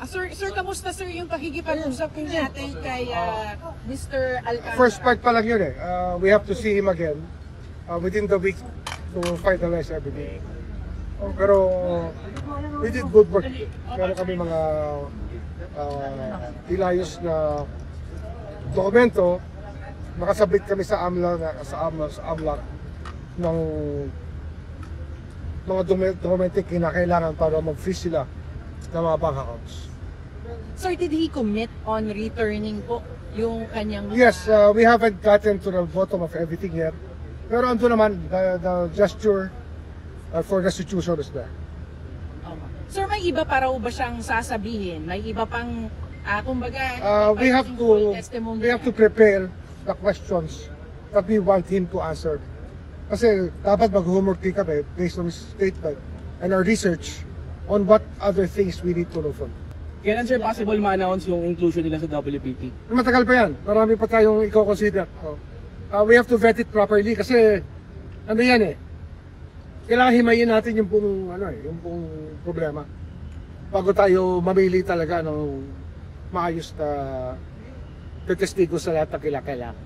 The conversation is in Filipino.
Sir, kamusta sir yung pakikipag-usap natin kay Mr. Alcantara? First part pa lang yun eh. We have to see him again within the week to finalize everything. Pero we did good work. Meron kami mga ilayos na dokumento. Nakasabit kami sa AMLAC ng mga dokumento kinakailangan para mag-freeze sila ng mga bank accounts. Sir, did he commit on returning po yung kanyang... Yes, we haven't gotten to the bottom of everything yet. Pero ando naman, the gesture for restitution is there. Sir, may iba pa raw ba siyang sasabihin? May iba pang, kumbaga, We have to prepare the questions that we want him to answer. Kasi dapat mag-homework din kami based on his statement and our research on what other things we need to know from. Kailan sir possible ma-announce yung inclusion nila sa WPT? Matagal pa yan. Marami pa tayong i-consider. We have to vet it properly kasi ano yan eh. Kailangan himayin natin yung buong problema bago tayo mamili talaga ng maayos na testigo sa lahat ng kailangan.